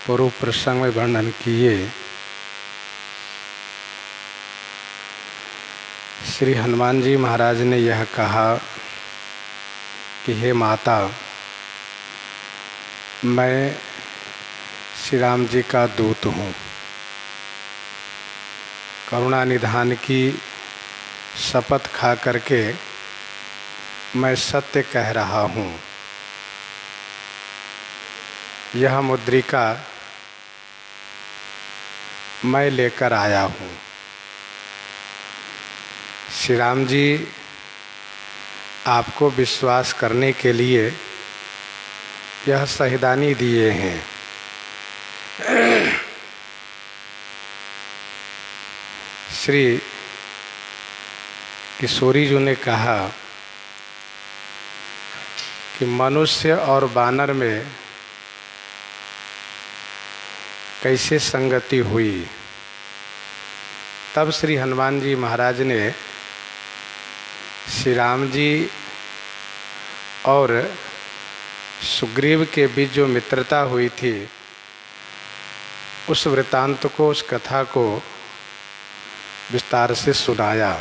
पूर्व प्रसंग में वर्णन किए श्री हनुमान जी महाराज ने यह कहा कि हे माता, मैं श्री राम जी का दूत हूँ। करुणा निधान की शपथ खा करके मैं सत्य कह रहा हूँ। यह मुद्रिका मैं लेकर आया हूँ। श्री राम जी आपको विश्वास करने के लिए यह शहीदानी दिए हैं। श्री किशोरी जी ने कहा कि मनुष्य और वानर में कैसे संगति हुई। तब श्री हनुमान जी महाराज ने श्री राम जी और सुग्रीव के बीच जो मित्रता हुई थी उस वृत्तांत को, उस कथा को विस्तार से सुनाया।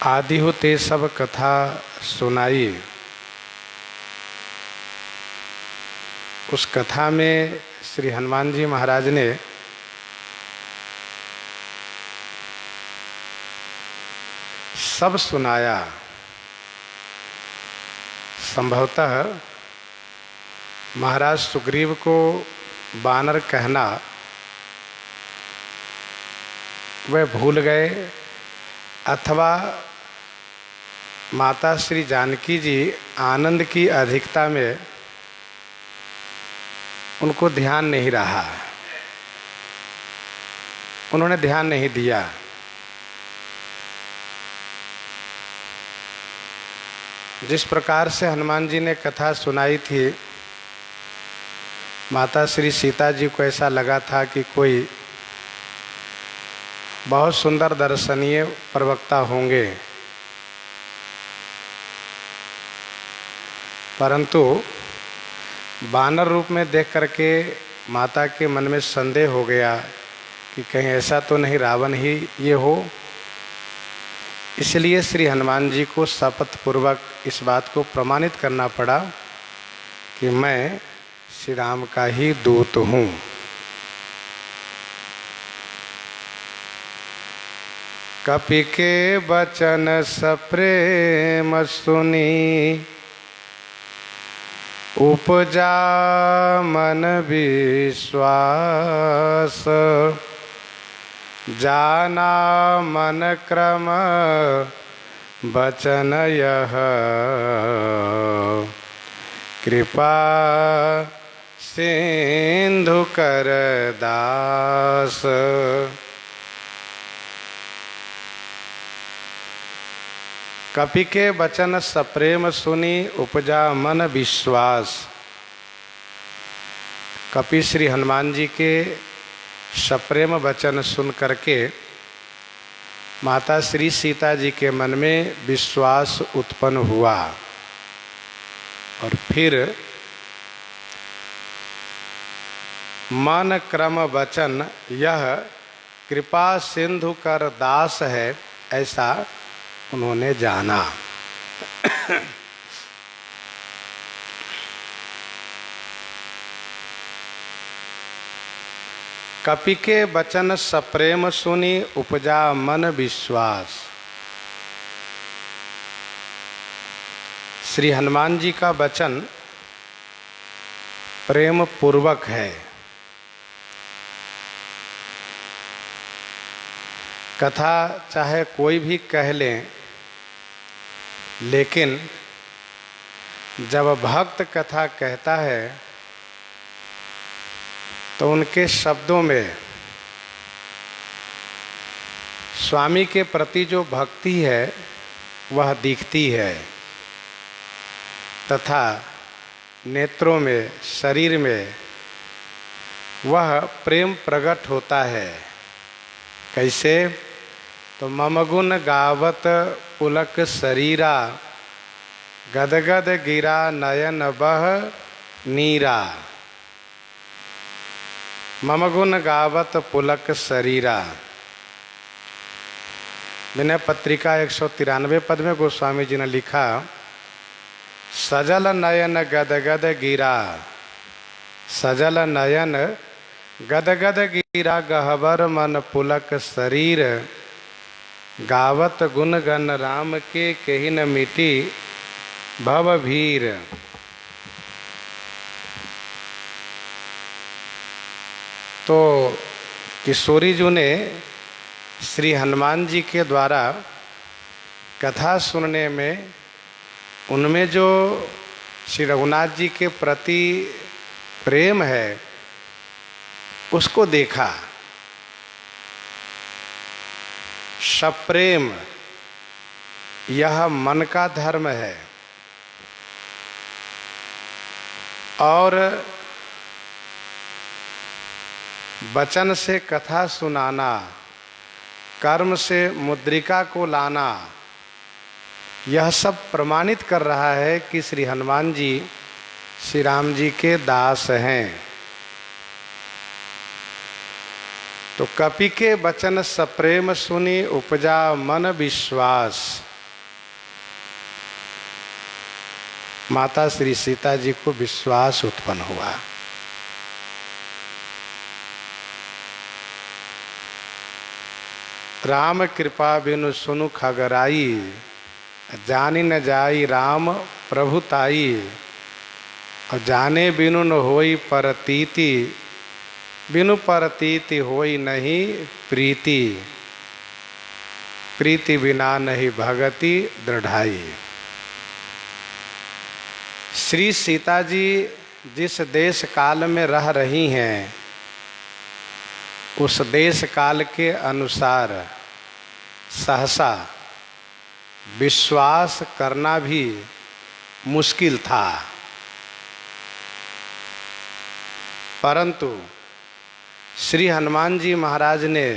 आदि होते सब कथा सुनाई। उस कथा में श्री हनुमान जी महाराज ने सब सुनाया। संभवतः महाराज सुग्रीव को वानर कहना वह भूल गए, अथवा माता श्री जानकी जी आनंद की अधिकता में उनको ध्यान नहीं रहा, उन्होंने ध्यान नहीं दिया। जिस प्रकार से हनुमान जी ने कथा सुनाई थी, माता श्री सीता जी को ऐसा लगा था कि कोई बहुत सुंदर दर्शनीय प्रवक्ता होंगे, परंतु वानर रूप में देख करके माता के मन में संदेह हो गया कि कहीं ऐसा तो नहीं रावण ही ये हो। इसलिए श्री हनुमान जी को शपथ पूर्वक इस बात को प्रमाणित करना पड़ा कि मैं श्री राम का ही दूत हूँ। कपि के वचन सप्रेम सुनी, उपजा मन विश्वास। जाना मन क्रम वचन यह, कृपा सिंधु कर दास। कपि के वचन सप्रेम सुनी, उपजा मन विश्वास। कपि श्री हनुमान जी के सप्रेम वचन सुन करके माता श्री सीता जी के मन में विश्वास उत्पन्न हुआ, और फिर मन क्रम वचन यह कृपा सिंधु कर दास है, ऐसा उन्होंने जाना। कपि के वचन सप्रेम सुनी, उपजा मन विश्वास। श्री हनुमान जी का वचन प्रेम पूर्वक है। कथा चाहे कोई भी कह लें, लेकिन जब भक्त कथा कहता है तो उनके शब्दों में स्वामी के प्रति जो भक्ति है वह दिखती है, तथा नेत्रों में, शरीर में वह प्रेम प्रकट होता है। कैसे? तो मम गुण गावत पुलक शरीरा, गदगद गिरा नयन बह नीरा, मम गुण गावत पुलक शरीरा। विनय पत्रिका 193 पद में गोस्वामी जी ने लिखा, सजल नयन गदगद गिरा, सजल नयन गदगद गिरा, गहबर मन पुलक शरीर, गावत गुण गण राम के कही न मिटी भव भीर। तो किशोरी जी ने श्री हनुमान जी के द्वारा कथा सुनने में उनमें जो श्री रघुनाथ जी के प्रति प्रेम है उसको देखा। सप्रेम यह मन का धर्म है और वचन से कथा सुनाना, कर्म से मुद्रिका को लाना, यह सब प्रमाणित कर रहा है कि श्री हनुमान जी श्री राम जी के दास हैं। तो कपि के वचन सप्रेम सुनी, उपजा मन विश्वास। माता श्री सीता जी को विश्वास उत्पन्न हुआ। राम कृपा बिनु सुनु खगराई, जानी न जाई राम प्रभुताई, और जाने बिनु न होई परतीति, बिनु परतीति होई नहीं प्रीति, प्रीति बिना नहीं भगति दृढ़ाई। श्री सीता जी जिस देश काल में रह रही हैं उस देश काल के अनुसार सहसा विश्वास करना भी मुश्किल था, परंतु श्री हनुमान जी महाराज ने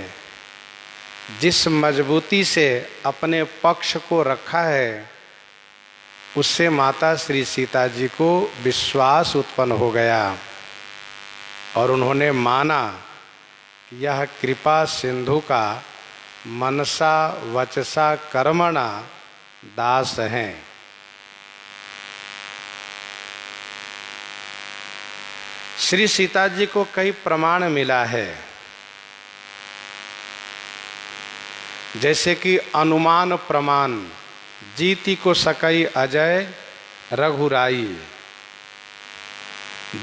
जिस मजबूती से अपने पक्ष को रखा है उससे माता श्री सीता जी को विश्वास उत्पन्न हो गया और उन्होंने माना कि यह कृपा सिंधु का मनसा वचसा कर्मणा दास हैं। श्री सीता जी को कई प्रमाण मिला है, जैसे कि अनुमान प्रमाण, जीति को सकई अजय रघुराई,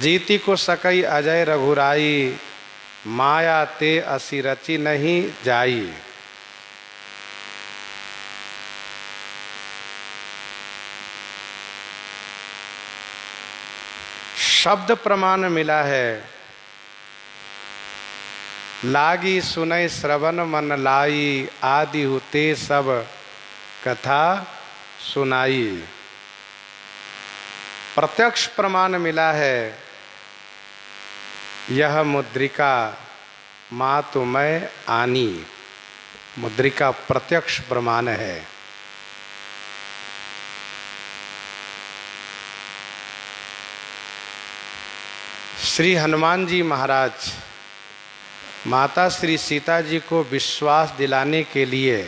जीति को सकई अजय रघुराई, माया ते असी रची नहीं जाई। शब्द प्रमाण मिला है, लागी सुनई श्रवण मन लाई, आदि हुते सब कथा सुनाई। प्रत्यक्ष प्रमाण मिला है, यह मुद्रिका मातु मैं आनी, मुद्रिका प्रत्यक्ष प्रमाण है। श्री हनुमान जी महाराज माता श्री सीता जी को विश्वास दिलाने के लिए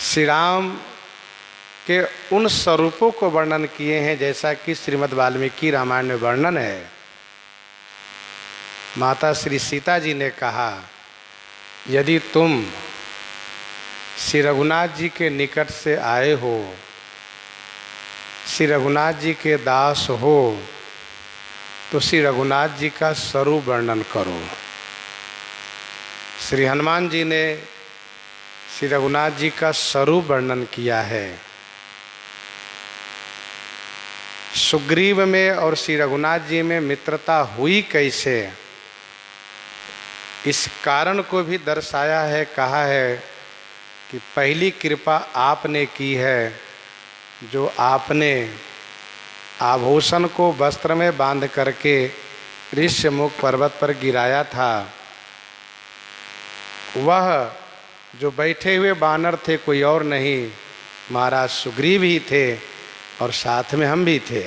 श्री राम के उन स्वरूपों को वर्णन किए हैं जैसा कि श्रीमद् वाल्मीकि रामायण में वर्णन है। माता श्री सीता जी ने कहा, यदि तुम श्री रघुनाथ जी के निकट से आए हो, श्री रघुनाथ जी के दास हो, तो श्री रघुनाथ जी का स्वरूप वर्णन करो। श्री हनुमान जी ने श्री रघुनाथ जी का स्वरूप वर्णन किया है। सुग्रीव में और श्री रघुनाथ जी में मित्रता हुई कैसे, इस कारण को भी दर्शाया है। कहा है कि पहली कृपा आपने की है, जो आपने आभूषण को वस्त्र में बांध करके ऋष्यमुख पर्वत पर गिराया था, वह जो बैठे हुए बानर थे कोई और नहीं, महाराज सुग्रीव ही थे और साथ में हम भी थे।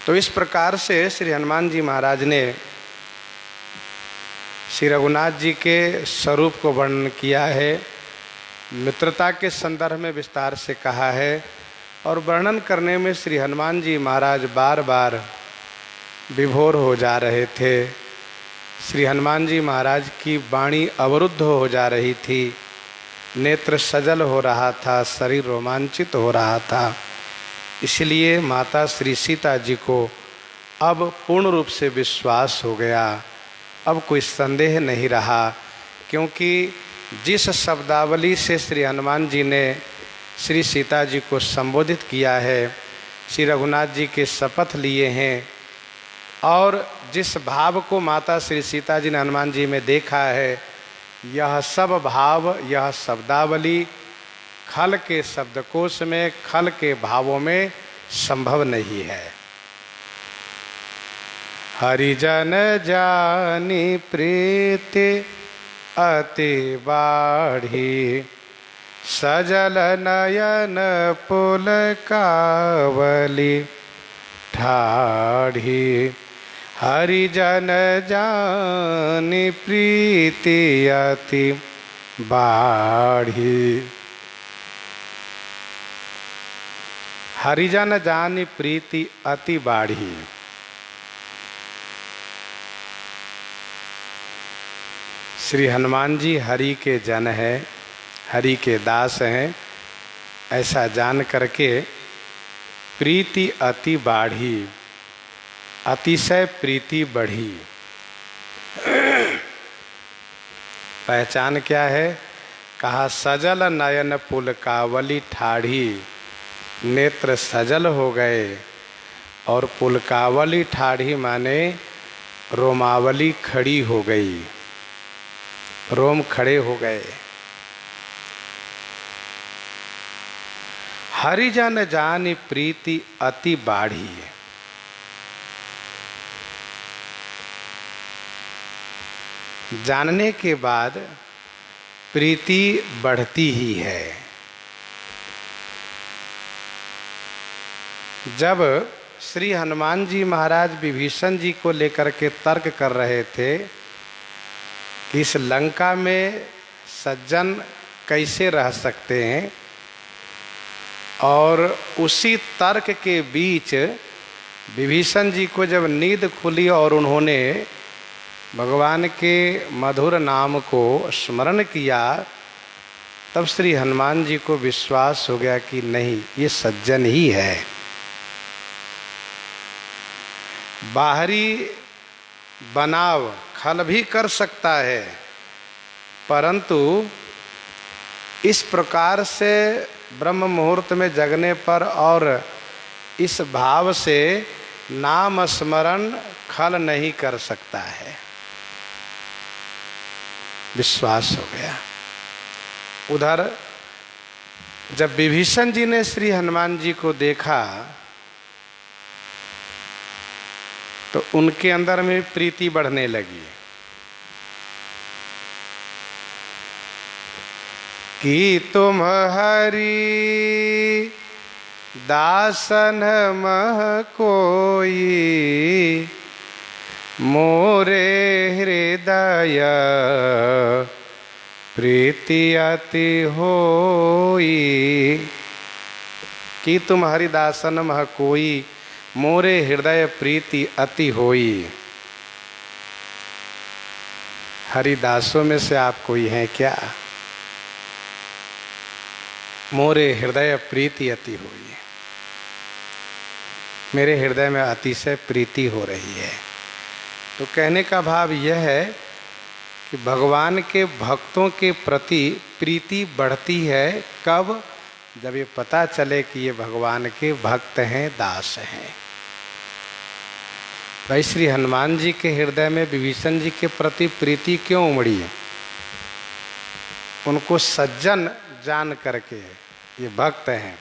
तो इस प्रकार से श्री हनुमान जी महाराज ने श्री रघुनाथ जी के स्वरूप को वर्णन किया है, मित्रता के संदर्भ में विस्तार से कहा है। और वर्णन करने में श्री हनुमान जी महाराज बार बार विभोर हो जा रहे थे। श्री हनुमान जी महाराज की वाणी अवरुद्ध हो जा रही थी, नेत्र सजल हो रहा था, शरीर रोमांचित हो रहा था। इसलिए माता श्री सीता जी को अब पूर्ण रूप से विश्वास हो गया, अब कोई संदेह नहीं रहा, क्योंकि जिस शब्दावली से श्री हनुमान जी ने श्री सीता जी को संबोधित किया है, श्री रघुनाथ जी के शपथ लिए हैं, और जिस भाव को माता श्री सीता जी ने हनुमान जी में देखा है, यह सब भाव, यह शब्दावली खल के शब्दकोश में, खल के भावों में संभव नहीं है। हरिजन जानी प्रीति अति बाढ़ी, सजल नयन पुलकावली ठाढ़ी। हरिजन जानी प्रीति अति बाढ़ी। हरिजन जानी प्रीति अति बाढ़ी। श्री हनुमान जी हरि के जन हैं, हरि के दास हैं, ऐसा जान करके प्रीति अति बाढ़ी, अतिशय प्रीति बढ़ी। पहचान क्या है? कहा सजल नयन पुलकावली ठाढ़ी, नेत्र सजल हो गए, और पुलकावली ठाढ़ी माने रोमावली खड़ी हो गई, रोम खड़े हो गए। हरिजन जानी प्रीति अति बाढ़ी। जानने के बाद प्रीति बढ़ती ही है। जब श्री हनुमान जी महाराज विभीषण जी को लेकर के तर्क कर रहे थे कि इस लंका में सज्जन कैसे रह सकते हैं, और उसी तर्क के बीच विभीषण जी को जब नींद खुली और उन्होंने भगवान के मधुर नाम को स्मरण किया, तब श्री हनुमान जी को विश्वास हो गया कि नहीं, ये सज्जन ही है। बाहरी बनाव खल भी कर सकता है, परंतु इस प्रकार से ब्रह्म मुहूर्त में जगने पर और इस भाव से नाम स्मरण खल नहीं कर सकता है। विश्वास हो गया। उधर जब विभीषण जी ने श्री हनुमान जी को देखा तो उनके अंदर में प्रीति बढ़ने लगी कि तुम हरि दासन मह कोई, मोरे हृदय प्रीति अति होई। कि तुम हरिदासन मह कोई, मोरे हृदय प्रीति अति होई। हरिदासों में से आप कोई हैं क्या? मोरे हृदय प्रीति अति होई, मेरे हृदय में अतिशय प्रीति हो रही है। तो कहने का भाव यह है कि भगवान के भक्तों के प्रति प्रीति बढ़ती है। कब? जब ये पता चले कि ये भगवान के भक्त हैं, दास हैं। भाई श्री हनुमान जी के हृदय में विभीषण जी के प्रति प्रीति क्यों उमड़ी है? उनको सज्जन जान करके ये भक्त हैं।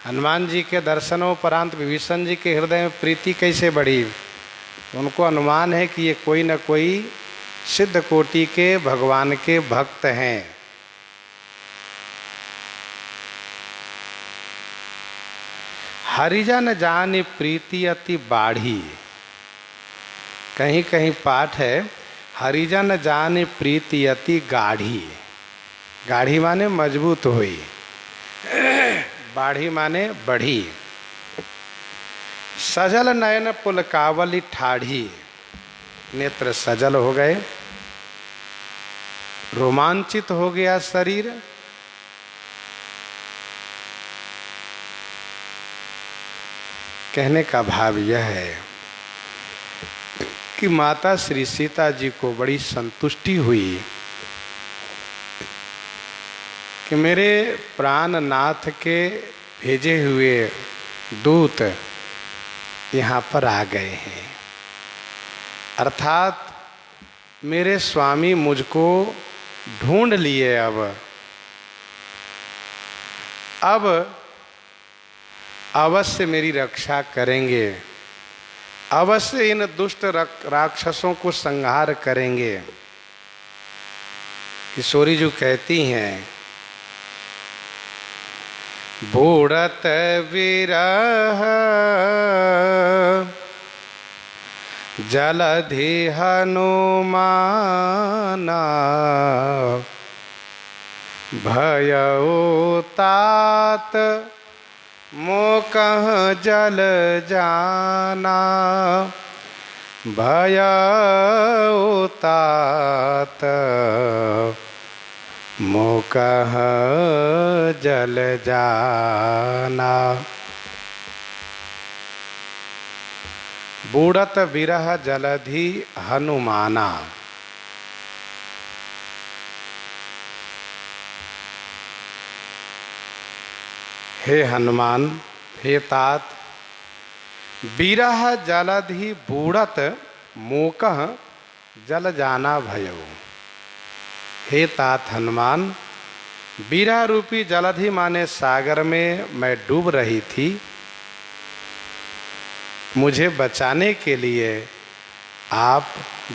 हनुमान जी के दर्शनों उपरांत विभीषण जी के हृदय में प्रीति कैसे बढ़ी? उनको अनुमान है कि ये कोई न कोई सिद्ध कोटि के भगवान के भक्त हैं। हरिजन जान प्रीति अति बाढ़ी, कहीं कहीं पाठ है हरिजन जान प्रीति अति गाढ़ी। गाढ़ी माने मजबूत हुई, बाढ़ी माने बढ़ी। सजल नयन पुलकावली ठाढ़ी, नेत्र सजल हो गए, रोमांचित हो गया शरीर। कहने का भाव यह है कि माता श्री सीता जी को बड़ी संतुष्टि हुई कि मेरे प्राणनाथ के भेजे हुए दूत यहाँ पर आ गए हैं, अर्थात मेरे स्वामी मुझको ढूंढ लिए। अब अवश्य मेरी रक्षा करेंगे, अवश्य इन दुष्ट राक्षसों को संहार करेंगे। किशोरी जी कहती हैं, बूढ़त विरह जलधि हनुमाना, भयउ तात मोकह जल जाना, भयउ तात मोकह जल जाना। बूढ़त विरह जलधि हनुमाना। हे हनुमान, हे तात, विरह जलधि बूढ़त मोकह जल जाना भयउ। हे तात हनुमान, विरह रूपी जलधि माने सागर में मैं डूब रही थी, मुझे बचाने के लिए आप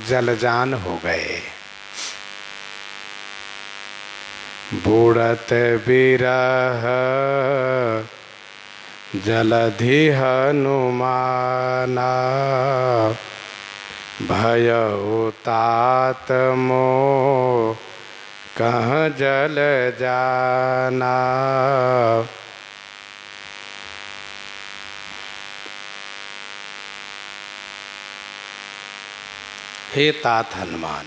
जलजान हो गए। बूढ़त विरह जलधि हनुमाना, भयउ तात मोह कह जल जाना। हे तात हनुमान,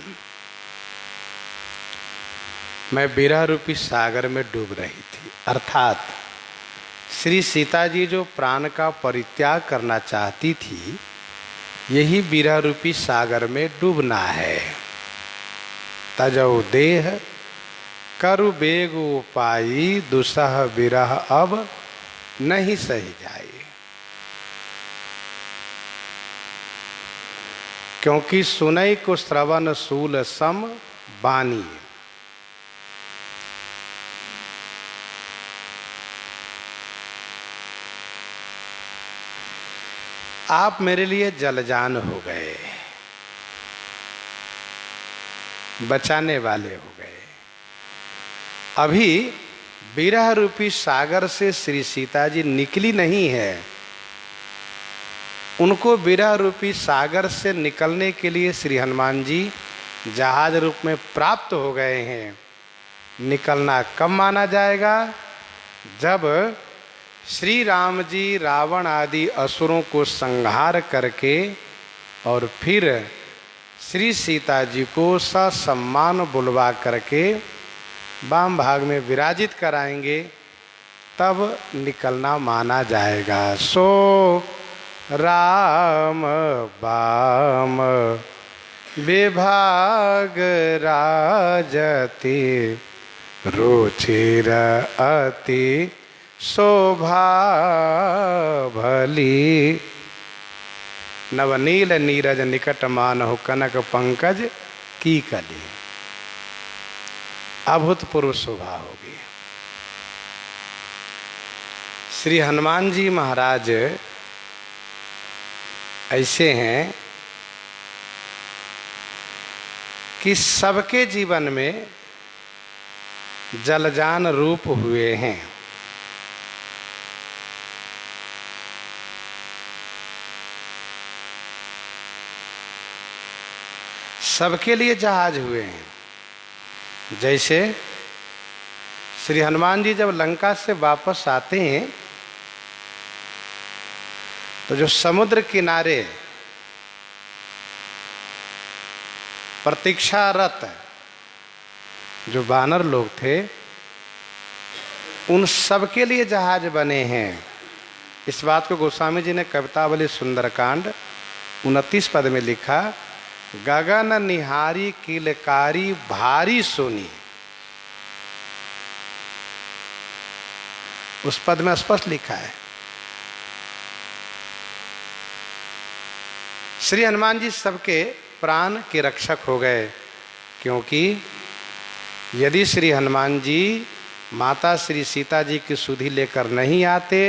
मैं विरह रूपी सागर में डूब रही थी, अर्थात श्री सीता जी जो प्राण का परित्याग करना चाहती थी, यही विरह रूपी सागर में डूबना है। तजौ देह करु बेगु पाई, दुसह विरह अब नहीं सही जाए। क्योंकि सुनई को श्रवण सूल सम बानी। आप मेरे लिए जलजान हो गए, बचाने वाले हो गए। अभी विरह रूपी सागर से श्री सीता जी निकली नहीं है, उनको विरह रूपी सागर से निकलने के लिए श्री हनुमान जी जहाज रूप में प्राप्त हो गए हैं। निकलना कब माना जाएगा? जब श्री राम जी रावण आदि असुरों को संहार करके और फिर श्री सीता जी को ससम्मान बुलवा करके वाम भाग में विराजित कराएंगे, तब निकलना माना जाएगा। सो राम बाम विभाग राजति, रुचिर अति शोभा भली। नवनील नीरज निकट मानहु, कनक पंकज की कली। अभूतपूर्व शोभा होगी। श्री हनुमान जी महाराज ऐसे हैं कि सबके जीवन में जलजान रूप हुए हैं। सबके लिए जहाज हुए हैं। जैसे श्री हनुमान जी जब लंका से वापस आते हैं तो जो समुद्र किनारे प्रतीक्षारत जो वानर लोग थे, उन सब के लिए जहाज बने हैं। इस बात को गोस्वामी जी ने कवितावली सुंदरकांड 29 पद में लिखा, गगन निहारी किलकारी भारी सोनी। उस पद में स्पष्ट लिखा है। श्री हनुमान जी सबके प्राण के रक्षक हो गए, क्योंकि यदि श्री हनुमान जी माता श्री सीता जी की सुधि लेकर नहीं आते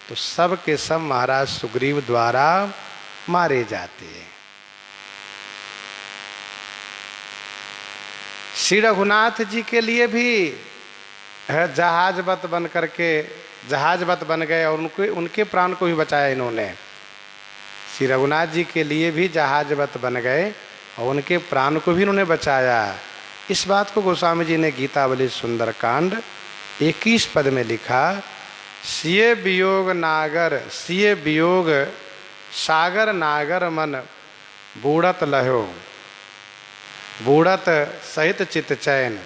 तो सब के सब महाराज सुग्रीव द्वारा मारे जाते। श्री रघुनाथ जी के लिए भी जहाजवत बन करके जहाजवत बन गए और उनके प्राण को भी बचाया इन्होंने। श्री रघुनाथ जी के लिए भी जहाजवत बन गए और उनके प्राण को भी इन्होंने बचाया। इस बात को गोस्वामी जी ने गीतावली सुंदरकांड 21 पद में लिखा, सिए वियोग नागर सिए वियोग सागर नागर मन बूढ़त लहो बूढ़त सहित चित चैन।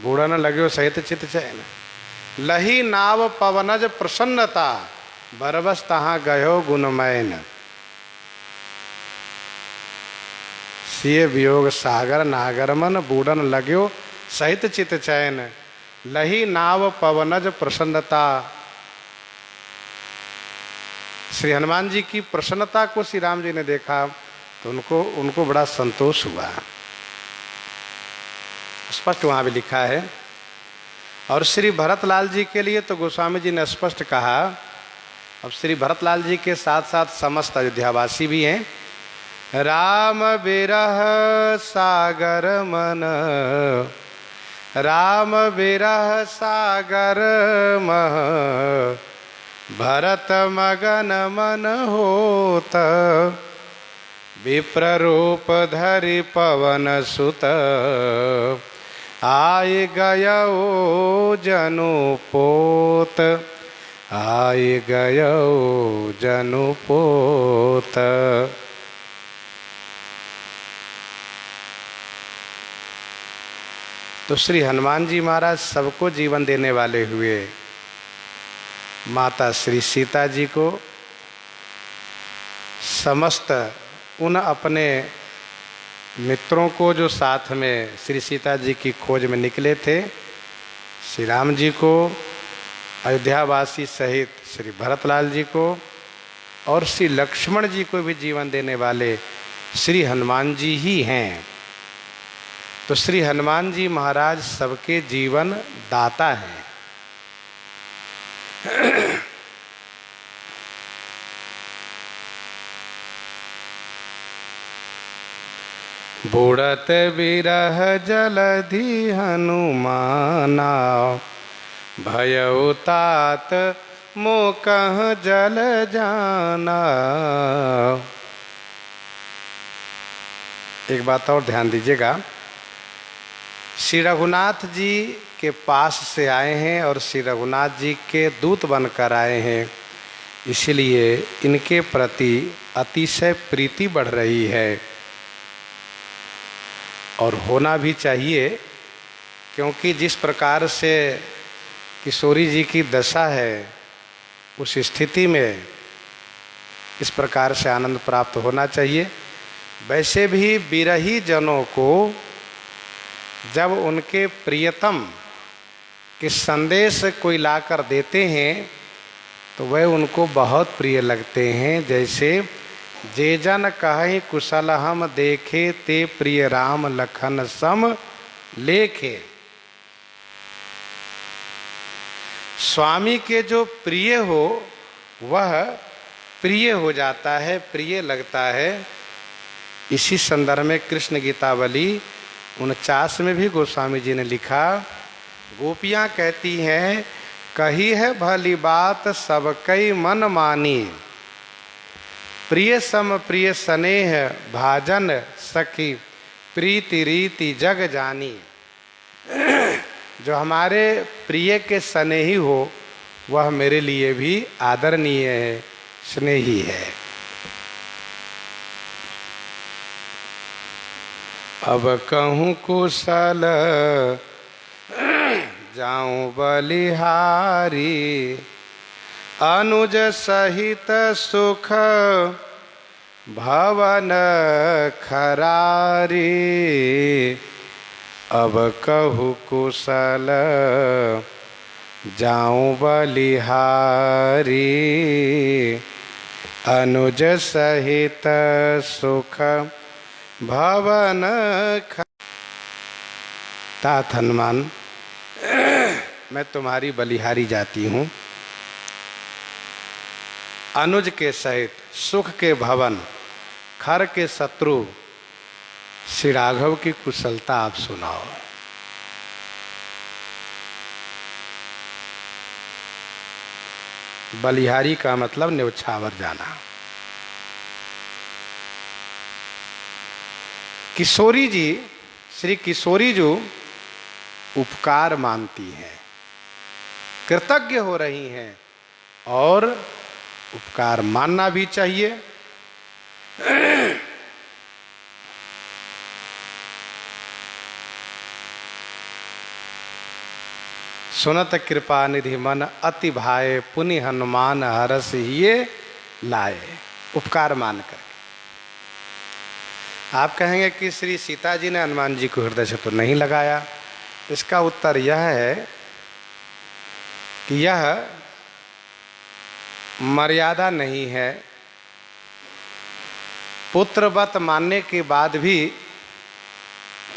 बूढ़ा न लग्यो सहित चित चैन। लही नाव पवनज प्रसन्नता बरबस तहाँ गयो गुणमैन। सिए वियोग सागर नागर मन बूढ़न लग्यो सहित चित चैन। लही नाव पवनज प्रसन्नता। श्री हनुमान जी की प्रसन्नता को श्री राम जी ने देखा तो उनको बड़ा संतोष हुआ। स्पष्ट वहाँ भी लिखा है। और श्री भरतलाल जी के लिए तो गोस्वामी जी ने स्पष्ट कहा। अब श्री भरतलाल जी के साथ साथ समस्त अयोध्यावासी भी हैं। राम बिरह सागर मन राम बिरह सागर मह भरत मगन मन होत। विप्र रूप धरि पवन सुत आय गयो जनु पोत। आय गयो जनु पोत। तो श्री हनुमान जी महाराज सबको जीवन देने वाले हुए। माता श्री सीता जी को समस्त उन अपने मित्रों को जो साथ में श्री सीता जी की खोज में निकले थे, श्री राम जी को, अयोध्यावासी सहित श्री भरतलाल जी को और श्री लक्ष्मण जी को भी जीवन देने वाले श्री हनुमान जी ही हैं। तो श्री हनुमान जी महाराज सबके जीवन दाता हैं। बूढ़त बिरह जलधि हनुमाना भयउ तात मोकह जल जाना। एक बात और ध्यान दीजिएगा, श्री रघुनाथ जी के पास से आए हैं और श्री रघुनाथ जी के दूत बनकर आए हैं, इसलिए इनके प्रति अतिशय प्रीति बढ़ रही है और होना भी चाहिए। क्योंकि जिस प्रकार से किशोरी जी की दशा है, उस स्थिति में इस प्रकार से आनंद प्राप्त होना चाहिए। वैसे भी विरही जनों को जब उनके प्रियतम के संदेश कोई लाकर देते हैं तो वह उनको बहुत प्रिय लगते हैं। जैसे जे जन कहि कुशल हम देखे ते प्रिय राम लखन सम लेखे। स्वामी के जो प्रिय हो वह प्रिय हो जाता है, प्रिय लगता है। इसी संदर्भ में कृष्ण गीतावली 49 में भी गोस्वामी जी ने लिखा, गोपियाँ कहती हैं, कही है भली बात सब कई मन मानी, प्रिय सम प्रिय स्नेह भाजन सखी, प्रीति रीति जग जानी। जो हमारे प्रिय के स्नेही हो वह मेरे लिए भी आदरणीय है, स्नेही है। अब कहूँ कुशल जाऊं बलिहारी, अनुज सहित सुख भवन खरारी। अब कहूँ कुशल जाऊं बलिहारी, अनुज सहित सुख भवन तात हनुमान, मैं तुम्हारी बलिहारी जाती हूँ, अनुज के सहित सुख के भवन, खर के शत्रु श्री राघव की कुशलता आप सुनाओ। बलिहारी का मतलब न्योछावर जाना। किशोरी जी, श्री किशोरी जो उपकार मानती हैं, कृतज्ञ हो रही हैं, और उपकार मानना भी चाहिए। सुनत कृपा निधि मन अति भाए, पुनि हनुमान हरस ये लाए। उपकार मान कर आप कहेंगे कि श्री सीता जी ने हनुमान जी को हृदय से तो नहीं लगाया। इसका उत्तर यह है कि यह मर्यादा नहीं है। पुत्रवत मानने के बाद भी,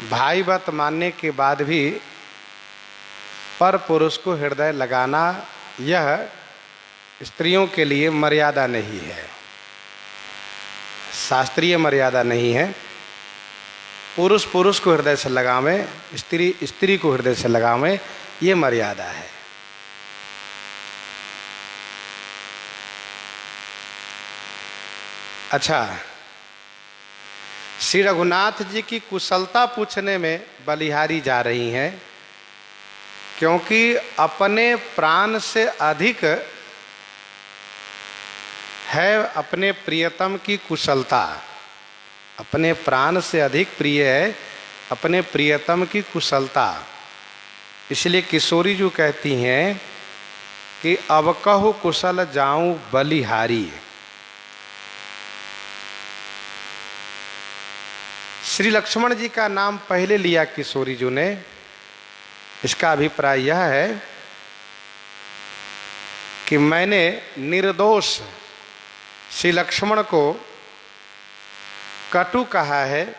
भाईवत मानने के बाद भी पर पुरुष को हृदय लगाना यह स्त्रियों के लिए मर्यादा नहीं है, शास्त्रीय मर्यादा नहीं है। पुरुष पुरुष को हृदय से लगावे, स्त्री स्त्री को हृदय से लगावे, ये मर्यादा है। अच्छा, श्री रघुनाथ जी की कुशलता पूछने में बलिहारी जा रही हैं, क्योंकि अपने प्राण से अधिक है अपने प्रियतम की कुशलता। अपने प्राण से अधिक प्रिय है अपने प्रियतम की कुशलता। इसलिए किशोरी जी कहती हैं कि अब कहूँ कुशल जाऊं बलिहारी। श्री लक्ष्मण जी का नाम पहले लिया किशोरी जी ने। इसका अभिप्राय यह है कि मैंने निर्दोष श्री लक्ष्मण को कटु कहा है,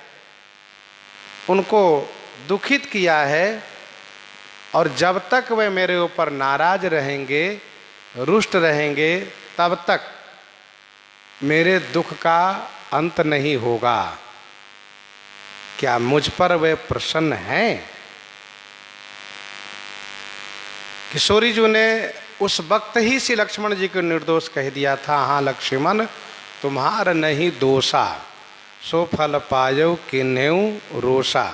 उनको दुखित किया है, और जब तक वे मेरे ऊपर नाराज रहेंगे, रुष्ट रहेंगे, तब तक मेरे दुख का अंत नहीं होगा। क्या मुझ पर वे प्रसन्न हैं? किशोरी जी ने उस वक्त ही श्री लक्ष्मण जी को निर्दोष कह दिया था, हाँ लक्ष्मण तुम्हार नहीं दोषा, सो फल पायो किन्हेउ रोषा।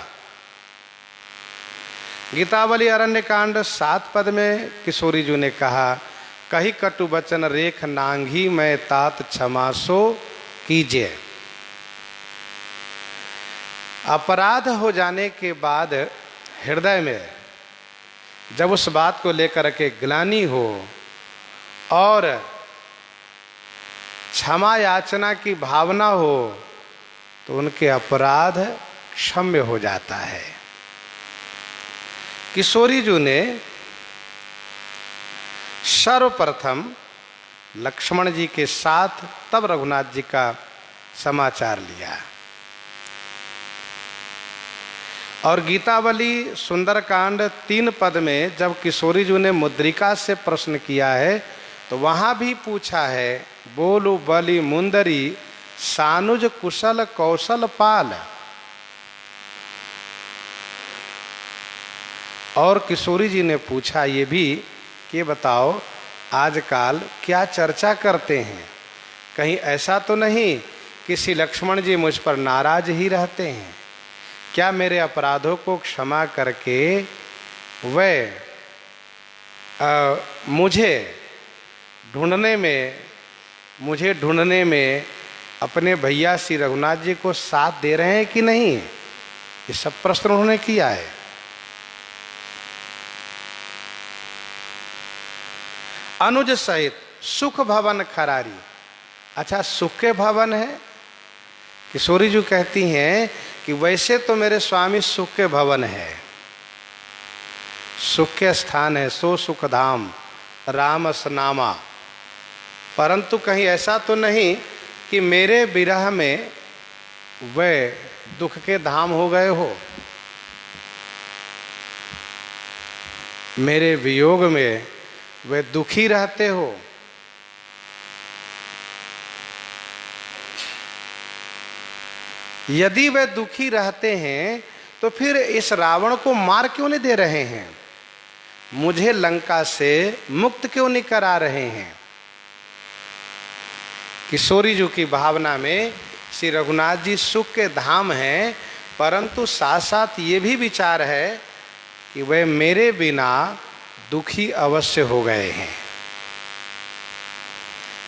गीतावली अरण्य कांड 7 पद में किशोरी जी ने कहा, कही कटु बचन रेख नांगी, मैं तात क्षमा सो कीजिए। अपराध हो जाने के बाद हृदय में जब उस बात को लेकर के ग्लानि हो और क्षमा याचना की भावना हो, तो उनके अपराध क्षम्य हो जाता है। किशोरी जी ने सर्वप्रथम लक्ष्मण जी के साथ तब रघुनाथ जी का समाचार लिया। और गीतावली सुंदरकांड 3 पद में जब किशोरी जी ने मुद्रिका से प्रश्न किया है, तो वहाँ भी पूछा है, बोलु बलि मुंदरी सानुज कुशल कौशल पाल। और किशोरी जी ने पूछा ये भी कि बताओ आजकल क्या चर्चा करते हैं, कहीं ऐसा तो नहीं कि श्री लक्ष्मण जी मुझ पर नाराज ही रहते हैं? क्या मेरे अपराधों को क्षमा करके वे मुझे ढूंढने में अपने भैया श्री रघुनाथ जी को साथ दे रहे हैं कि नहीं? ये सब प्रश्न उन्होंने किया है। अनुज सहित सुख भवन खरारी। अच्छा, सुख के भवन है? किशोरी जी कहती हैं कि वैसे तो मेरे स्वामी सुख के भवन है, सुख के स्थान है, सो सुख धाम राम सनामा, परंतु कहीं ऐसा तो नहीं कि मेरे विरह में वे दुख के धाम हो गए हो, मेरे वियोग में वे दुखी रहते हो। यदि वे दुखी रहते हैं तो फिर इस रावण को मार क्यों नहीं दे रहे हैं? मुझे लंका से मुक्त क्यों नहीं करा रहे हैं? किशोरी जी की भावना में श्री रघुनाथ जी सुख के धाम हैं, परंतु साथ साथ ये भी विचार है कि वे मेरे बिना दुखी अवश्य हो गए हैं।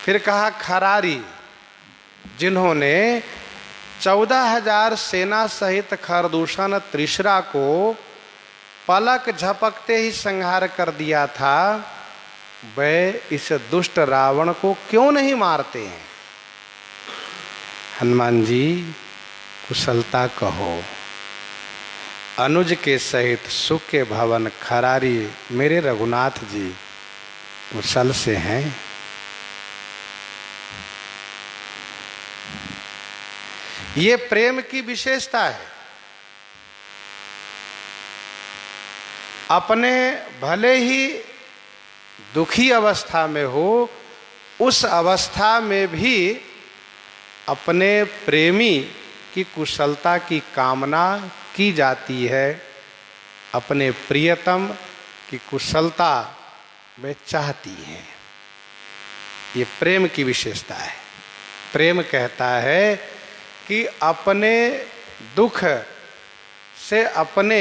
फिर कहा खरारी, जिन्होंने 14,000 सेना सहित खरदूषण त्रिशरा को पलक झपकते ही संहार कर दिया था, वे इस दुष्ट रावण को क्यों नहीं मारते हैं? हनुमान जी कुशलता कहो। अनुज के सहित सुख के भवन खरारी मेरे रघुनाथ जी कुशल से हैं। ये प्रेम की विशेषता है। अपने भले ही दुखी अवस्था में हो, उस अवस्था में भी अपने प्रेमी की कुशलता की कामना की जाती है, अपने प्रियतम की कुशलता वे चाहती हैं। ये प्रेम की विशेषता है। प्रेम कहता है कि अपने दुख से अपने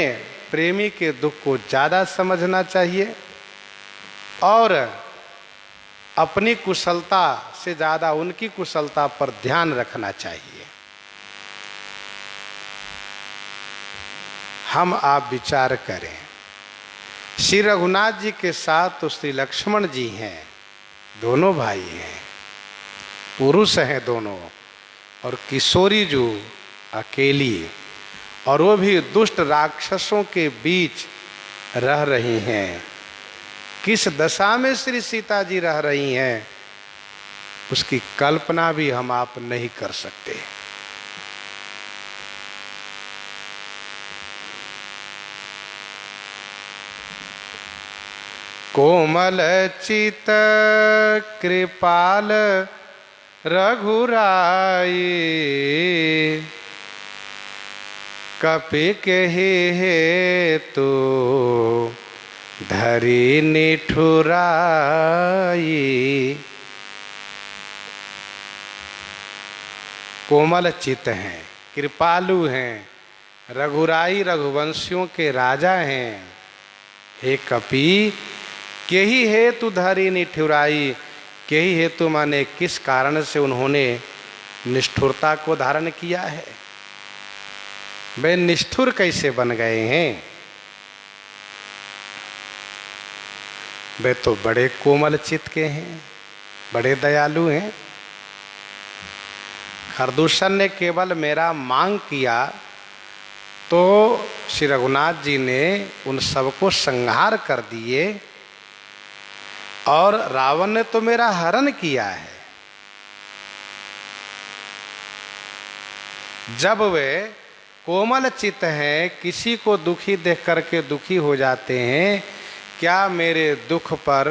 प्रेमी के दुख को ज़्यादा समझना चाहिए और अपनी कुशलता से ज़्यादा उनकी कुशलता पर ध्यान रखना चाहिए। हम आप विचार करें, श्री रघुनाथ जी के साथ तो श्री लक्ष्मण जी हैं, दोनों भाई हैं, पुरुष हैं दोनों, और किशोरी जी अकेली, और वो भी दुष्ट राक्षसों के बीच रह रही हैं। किस दशा में श्री सीता जी रह रही हैं उसकी कल्पना भी हम आप नहीं कर सकते। कोमल चित कृपाल रघुराई, कपि केहि हेतु धरि निठुराई। कोमल चित हैं, कृपालु हैं, रघुराई रघुवंशियों के राजा हैं। हे कपि, केहि हेतु धरि निठुराई। केहि हेतु माने किस कारण से उन्होंने निष्ठुरता को धारण किया है? वे निष्ठुर कैसे बन गए हैं? वे तो बड़े कोमल चित्त के हैं, बड़े दयालु हैं। खरदूषण ने केवल मेरा मांग किया तो श्री रघुनाथ जी ने उन सबको संहार कर दिए, और रावण ने तो मेरा हरण किया है। जब वे कोमल चित्त हैं, किसी को दुखी देख करके दुखी हो जाते हैं, क्या मेरे दुख पर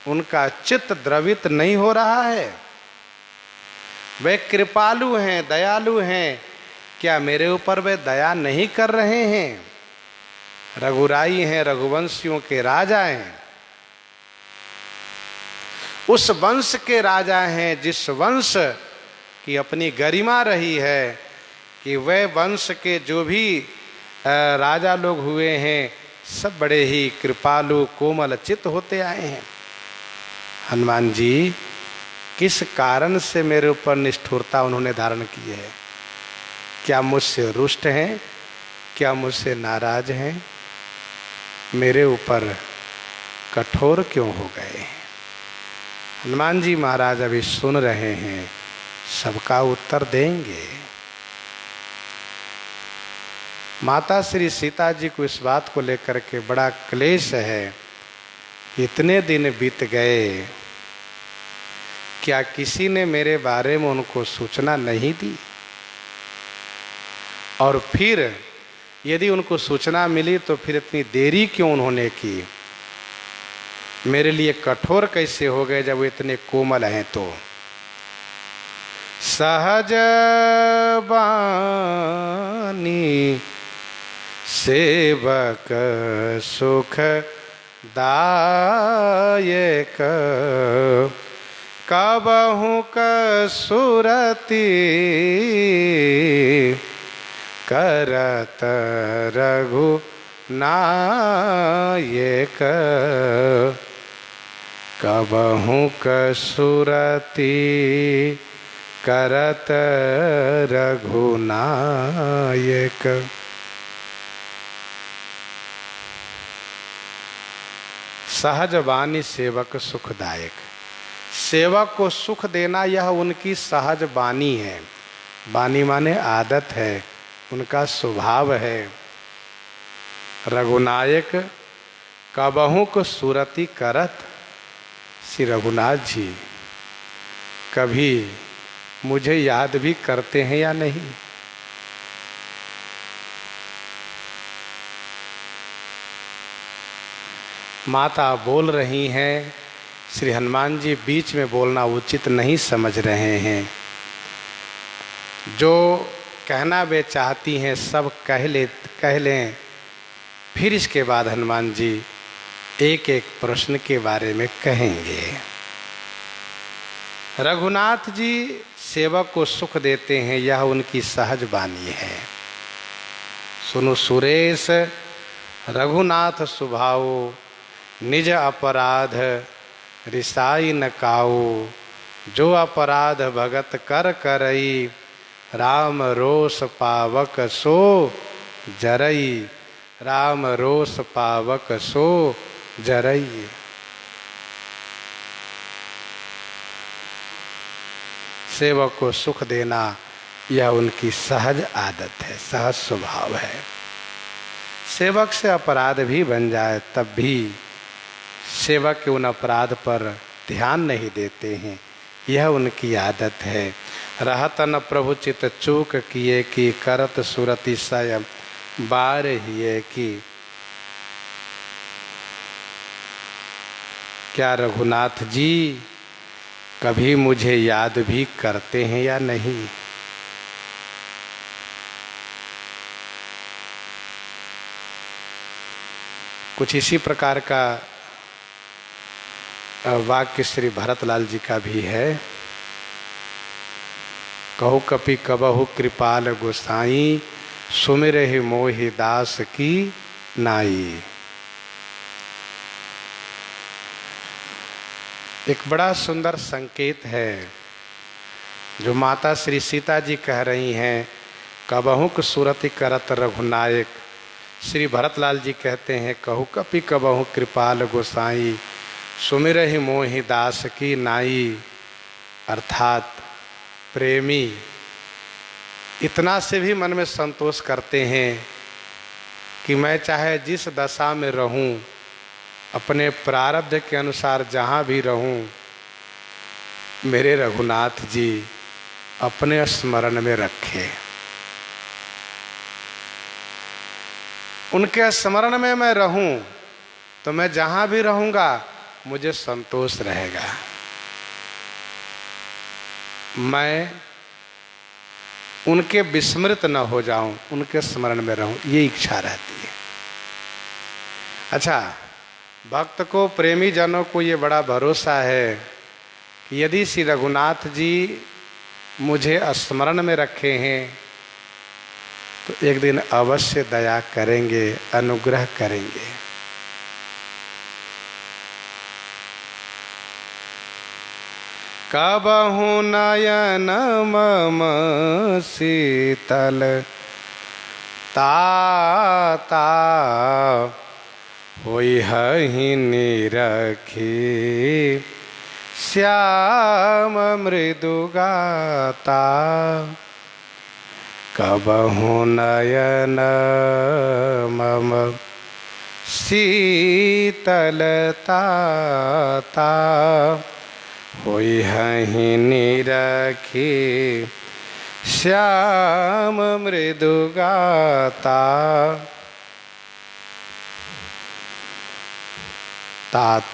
उनका चित्त द्रवित नहीं हो रहा है? वे कृपालु हैं, दयालु हैं, क्या मेरे ऊपर वे दया नहीं कर रहे हैं? रघुराई हैं, रघुवंशियों के राजा हैं, उस वंश के राजा हैं जिस वंश की अपनी गरिमा रही है कि वह वंश के जो भी राजा लोग हुए हैं सब बड़े ही कृपालु कोमल चित्त होते आए हैं। हनुमान जी किस कारण से मेरे ऊपर निष्ठुरता उन्होंने धारण की है? क्या मुझसे रुष्ट हैं? क्या मुझसे नाराज हैं? मेरे ऊपर कठोर क्यों हो गए? हनुमान जी महाराज अभी सुन रहे हैं, सबका उत्तर देंगे। माता श्री सीता जी को इस बात को लेकर के बड़ा क्लेश है। इतने दिन बीत गए, क्या किसी ने मेरे बारे में उनको सूचना नहीं दी? और फिर यदि उनको सूचना मिली तो फिर इतनी देरी क्यों उन्होंने की? मेरे लिए कठोर कैसे हो गए जब वो इतने कोमल हैं? तो सहज बानी सेवक सुख दायक, कबहु कसुरति करत रघु नायक, कबहु कसुरति करत रघुनायक। सहज वाणी सेवक सुखदायक। सेवक को सुख देना यह उनकी सहज वाणी है। वाणी माने आदत है, उनका स्वभाव है। रघुनायक कबहु को सुरति करत। श्री रघुनाथ जी कभी मुझे याद भी करते हैं या नहीं? माता बोल रही हैं, श्री हनुमान जी बीच में बोलना उचित नहीं समझ रहे हैं। जो कहना वे चाहती हैं सब कह लें। फिर इसके बाद हनुमान जी एक एक प्रश्न के बारे में कहेंगे। रघुनाथ जी सेवक को सुख देते हैं, यह उनकी सहज वाणी है। सुनो सुरेश रघुनाथ सुभाओ, निज अपराध रिसाई न काऊ, जो अपराध भगत कर करई, राम रोष पावक सो जरई, राम रोष पावक सो जरई। सेवक को सुख देना यह उनकी सहज आदत है, सहज स्वभाव है। सेवक से अपराध भी बन जाए तब भी सेवक के उन अपराध पर ध्यान नहीं देते हैं, यह उनकी आदत है। रहत न प्रभु चित चूक किए कि, करत सुरति सयम बार हिए की। क्या रघुनाथ जी कभी मुझे याद भी करते हैं या नहीं? कुछ इसी प्रकार का वाक्य श्री भरतलाल जी का भी है। कहु कपि कबहु कृपाल गोसाई, सुमिरहि मोहि दास की नाई। एक बड़ा सुंदर संकेत है जो माता श्री सीता जी कह रही हैं, कबहु सुरति करत रघुनायक। श्री भरतलाल जी कहते हैं, कहु कपि कबहु कृपाल गोसाई, सुमिरहि मोहि दास की नाई। अर्थात प्रेमी इतना से भी मन में संतोष करते हैं कि मैं चाहे जिस दशा में रहूं, अपने प्रारब्ध के अनुसार जहाँ भी रहूं, मेरे रघुनाथ जी अपने स्मरण में रखे। उनके स्मरण में मैं रहूं तो मैं जहाँ भी रहूँगा मुझे संतोष रहेगा। मैं उनके विस्मृत न हो जाऊं, उनके स्मरण में रहूं, ये इच्छा रहती है। अच्छा, भक्त को, प्रेमी जनों को ये बड़ा भरोसा है कि यदि श्री रघुनाथ जी मुझे स्मरण में रखे हैं तो एक दिन अवश्य दया करेंगे, अनुग्रह करेंगे। कबहु नयन मम शीतल ताता, होई हहि निरखी श्याम मृदु गाता। कबहु नयन मम शीतल ताता, होई हहि निरखी श्याम मृदु गाता। तात,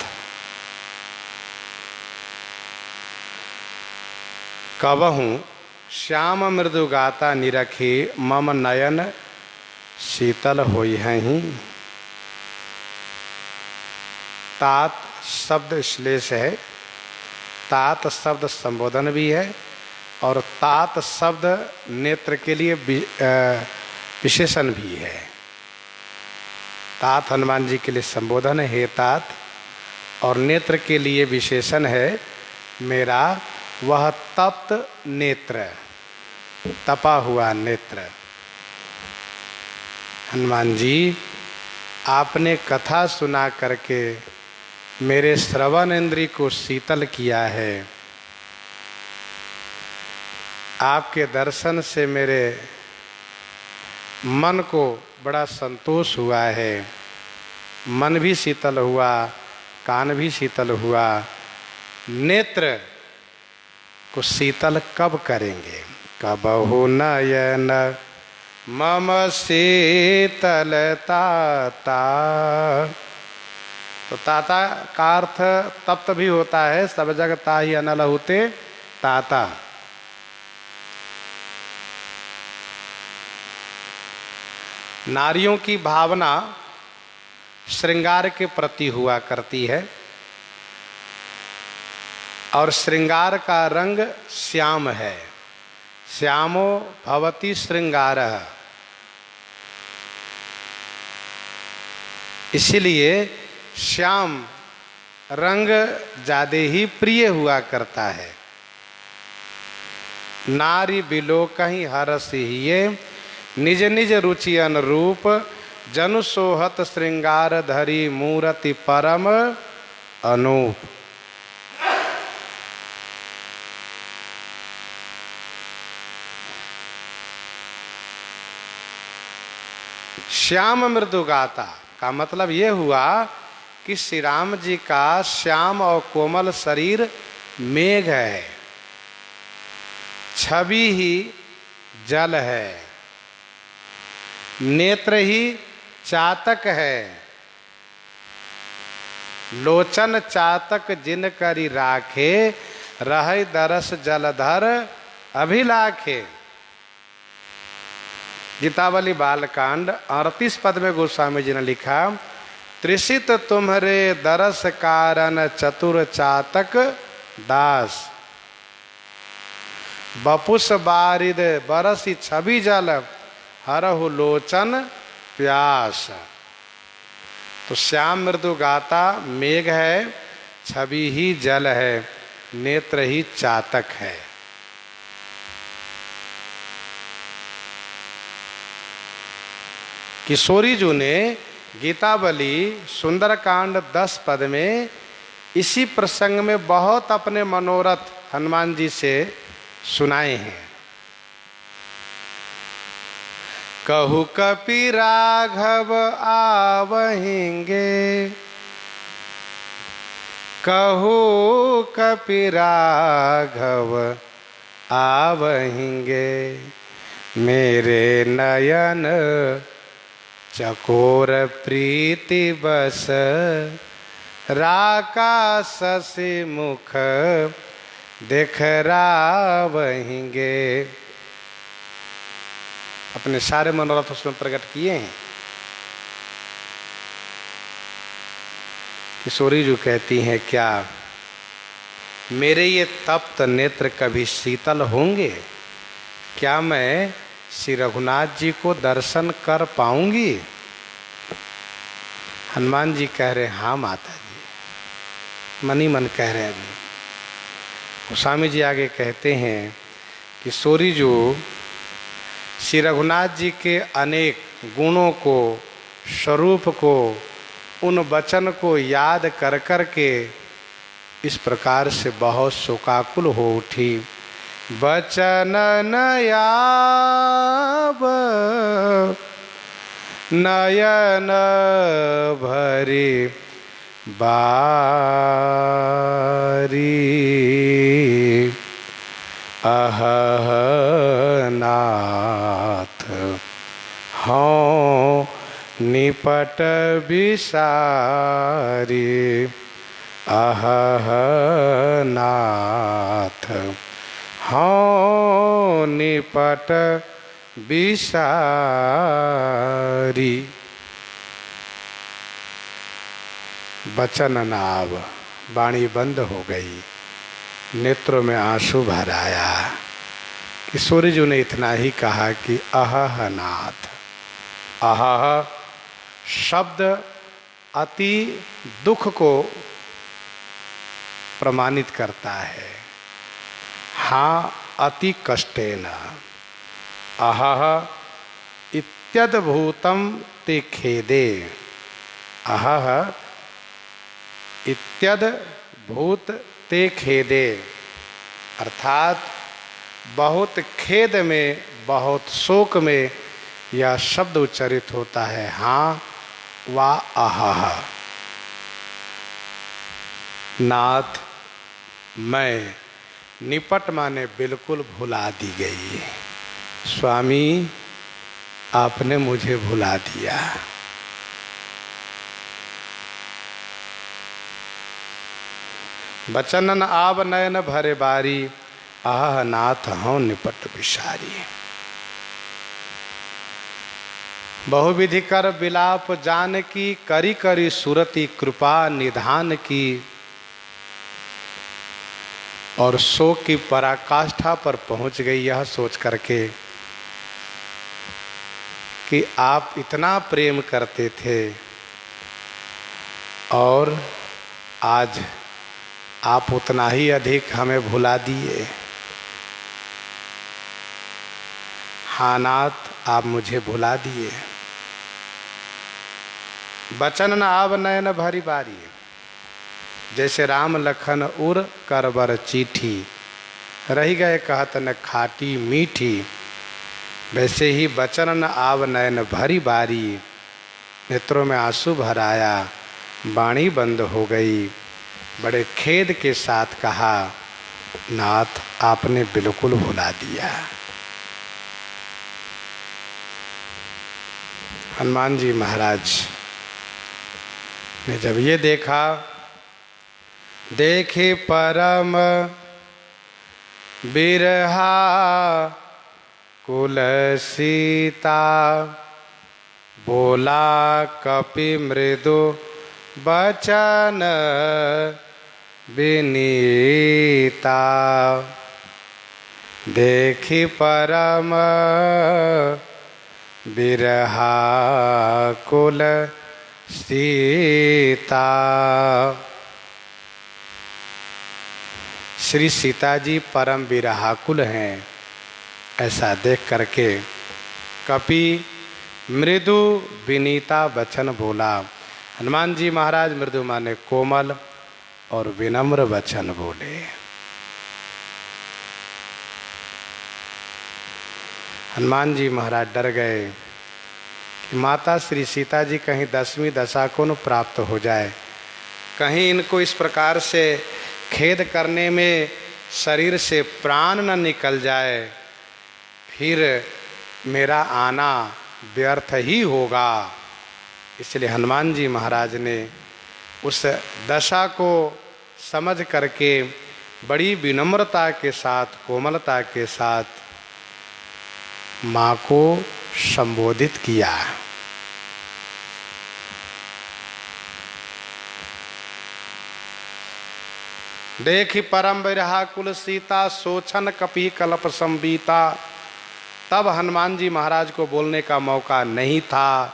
कबहु श्याम मृदु गाता निरखी, मम नयन शीतल होई हहि। तात शब्द श्लेष है, तात शब्द संबोधन भी है और तात शब्द नेत्र के लिए विशेषण भी है। तात हनुमान जी के लिए संबोधन है तात, और नेत्र के लिए विशेषण है मेरा वह तप्त नेत्र, तपा हुआ नेत्र। हनुमान जी, आपने कथा सुना करके मेरे श्रवण इंद्री को शीतल किया है। आपके दर्शन से मेरे मन को बड़ा संतोष हुआ है, मन भी शीतल हुआ, कान भी शीतल हुआ। नेत्र को शीतल कब करेंगे? कबहु नयन मम शीतल ताता। तो ताता का अर्थ तप्त भी होता है, सब जग ताहि अनल होते ताता। नारियों की भावना श्रृंगार के प्रति हुआ करती है और श्रृंगार का रंग श्याम है। श्यामो भवति श्रृंगारः। इसीलिए श्याम रंग ज़्यादा ही प्रिय हुआ करता है। नारी बिलोकहि हरसिहिये, निज निज रुचि अनुरूप, जनु सोहत श्रृंगार धरी मूरति परम अनूप। श्याम मृदु गाता का मतलब ये हुआ कि श्री राम जी का श्याम और कोमल शरीर मेघ है, छवि ही जल है, नेत्र ही चातक है। लोचन चातक जिन करी राखे, रहे दरस जलधर अभिलाखे। गीतावली बालकांड 38 पद में गोस्वामी जी ने लिखा, त्रिषित तुम्हारे दरस कारण चतुर चातक दास, बपुस बारिद बरसी छवि जल, हरहु लोचन प्यास। तो श्याम मृदु गाता मेघ है, छवि ही जल है, नेत्र ही चातक है। किशोरी जी ने गीतावली सुंदरकांड 10 पद में इसी प्रसंग में बहुत अपने मनोरथ हनुमान जी से सुनाए हैं। कहु कपि राघव आवहिंगे, कहु कपि राघव आवहिंगे, मेरे नयन चकोर प्रीति बस, राका शशि मुख देखरावहिंगे। अपने सारे मनोरथ उसमें प्रकट किए हैं। किशोरी जी कहती हैं, क्या मेरे ये तप्त नेत्र कभी शीतल होंगे? क्या मैं श्री रघुनाथ जी को दर्शन कर पाऊंगी? हनुमान जी कह रहे, हाँ माता जी, मन ही मन कह रहे हैं। अभी गोस्वामी जी आगे कहते हैं कि किशोरी जी श्री रघुनाथ जी के अनेक गुणों को, स्वरूप को, उन वचन को याद कर कर के इस प्रकार से बहुत शोकाकुल हो उठी। वचन नयाब नयन भरी बारी, अह नाथ हाँ निपट बिसारी, अह नाथ हाँ निपट बिसारी। बचन नाव, वाणी बंद हो गई, नेत्रों में आंसू भर आया। किशोरी जी ने इतना ही कहा कि अह नाथ। अह शब्द अति दुख को प्रमाणित करता है। हाँ अति कष्टेन। अह इत्यद्भूतम ते खेदे। अह इत्यद्भूत ते खेदे, अर्थात बहुत खेद में, बहुत शोक में यह शब्द उच्चारित होता है, हाँ वा अह। नाथ मैं, निपट माने बिल्कुल भुला दी गई। स्वामी आपने मुझे भुला दिया। बचनन आव नयन भरे बारी, आह नाथ हूँ निपट बिसारी। बहुविधि कर विलाप जान की, करी करी सुरति कृपा निधान की। और शोक की पराकाष्ठा पर पहुंच गई, यह सोच करके कि आप इतना प्रेम करते थे और आज आप उतना ही अधिक हमें भुला दिए। हाँ नाथ आप मुझे भुला दिए। बचन न आव नयन भरी बारी, जैसे राम लखन उर करबर चिट्ठी, रही गए कहत न खाटी मीठी। वैसे ही बचन न आव नयन भरी बारी, नेत्रों में आंसू भर आया, वाणी बंद हो गई। बड़े खेद के साथ कहा, नाथ आपने बिल्कुल भुला दिया। हनुमान जी महाराज ने जब ये देखा, देखे परम बिरहा कुल सीता, बोला कपि मृदु बचन विनीता। देखी परम बिरहा कुल सीता। श्री सीता जी परम विरहाकुल हैं, ऐसा देख करके कपि मृदु विनीता वचन बोला। हनुमान जी महाराज मृदु माने कोमल और विनम्र वचन बोले। हनुमान जी महाराज डर गए कि माता श्री सीता जी कहीं 10वीं दशा को न प्राप्त हो जाए, कहीं इनको इस प्रकार से खेद करने में शरीर से प्राण न निकल जाए, फिर मेरा आना व्यर्थ ही होगा। इसलिए हनुमान जी महाराज ने उस दशा को समझ करके बड़ी विनम्रता के साथ, कोमलता के साथ माँ को संबोधित किया। देखी परम बिरहा कुल सीता, सोचन कपि कल्प संबीता। तब हनुमान जी महाराज को बोलने का मौका नहीं था,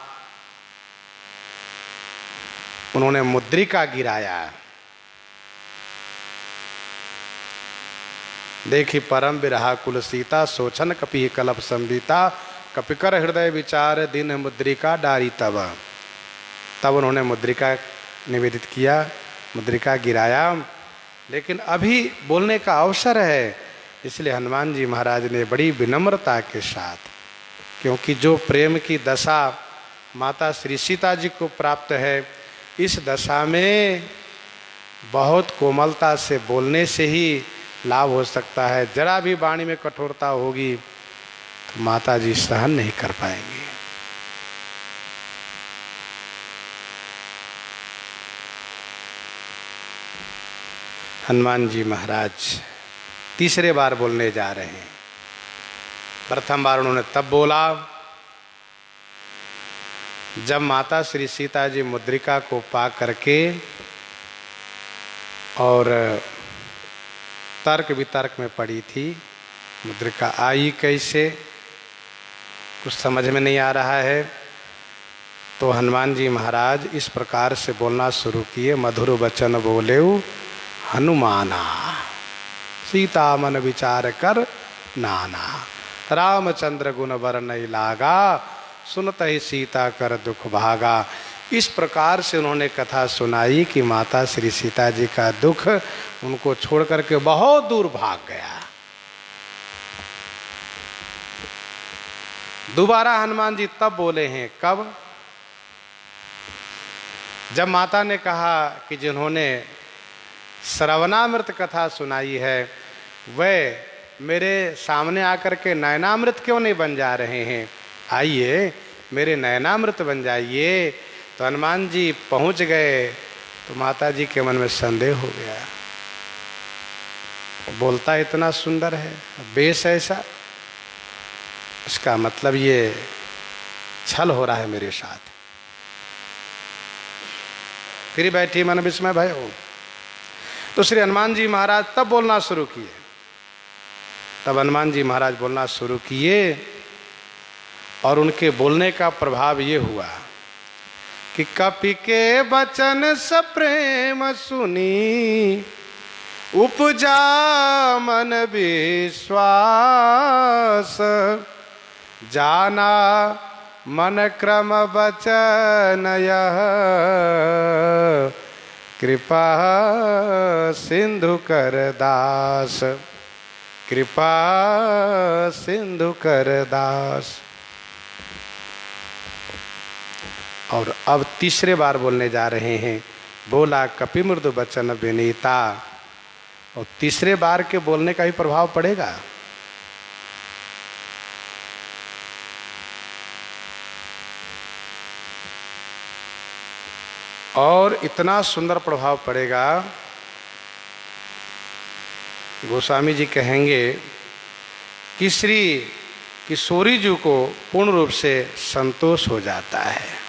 उन्होंने मुद्रिका गिराया। देखी परम बिरहा कुल सीता, सोचन कपि कल्प संबीता। कपिकर हृदय विचार, दिन मुद्रिका डारी तब उन्होंने मुद्रिका निवेदित किया, मुद्रिका गिराया। लेकिन अभी बोलने का अवसर है, इसलिए हनुमान जी महाराज ने बड़ी विनम्रता के साथ, क्योंकि जो प्रेम की दशा माता श्री सीता जी को प्राप्त है, इस दशा में बहुत कोमलता से बोलने से ही लाभ हो सकता है। जरा भी वाणी में कठोरता होगी तो माता जी सहन नहीं कर पाएंगी। हनुमान जी महाराज तीसरे बार बोलने जा रहे हैं। प्रथम बार उन्होंने तब बोला जब माता श्री सीता जी मुद्रिका को पा करके और तर्क वितर्क में पड़ी थी। मुद्रिका आई कैसे, कुछ समझ में नहीं आ रहा है, तो हनुमान जी महाराज इस प्रकार से बोलना शुरू किए। मधुर वचन बोलेऊ हनुमाना, सीता मन विचार कर नाना। रामचंद्र गुण वर्णय लागा, सुनत ही सीता कर दुख भागा। इस प्रकार से उन्होंने कथा सुनाई कि माता श्री सीता जी का दुख उनको छोड़ करके बहुत दूर भाग गया। दोबारा हनुमान जी तब बोले हैं, कब? जब माता ने कहा कि जिन्होंने श्रवणामृत कथा सुनाई है वह मेरे सामने आकर के नयनामृत क्यों नहीं बन जा रहे हैं, आइए मेरे नयनामृत बन जाइए। तो हनुमान जी पहुंच गए तो माता जी के मन में संदेह हो गया, बोलता इतना सुंदर है, बेस ऐसा, इसका मतलब ये छल हो रहा है मेरे साथ। फिर बैठी मन विस्मय भय हो। तो श्री हनुमान जी महाराज तब बोलना शुरू किए। तब हनुमान जी महाराज बोलना शुरू किए और उनके बोलने का प्रभाव ये हुआ कि कपि के वचन सप्रेम सुनी, उपजा मन विश्वास। जाना मन क्रम वचन यह, कृपा सिंधु कर दास। कृपा सिंधु कर दास। और अब तीसरे बार बोलने जा रहे हैं। बोला कपि मृदु वचन विनीता। और तीसरे बार के बोलने का भी प्रभाव पड़ेगा। और इतना सुंदर प्रभाव पड़ेगा, गोस्वामी जी कहेंगे कि श्री किशोरी जी को पूर्ण रूप से संतोष हो जाता है।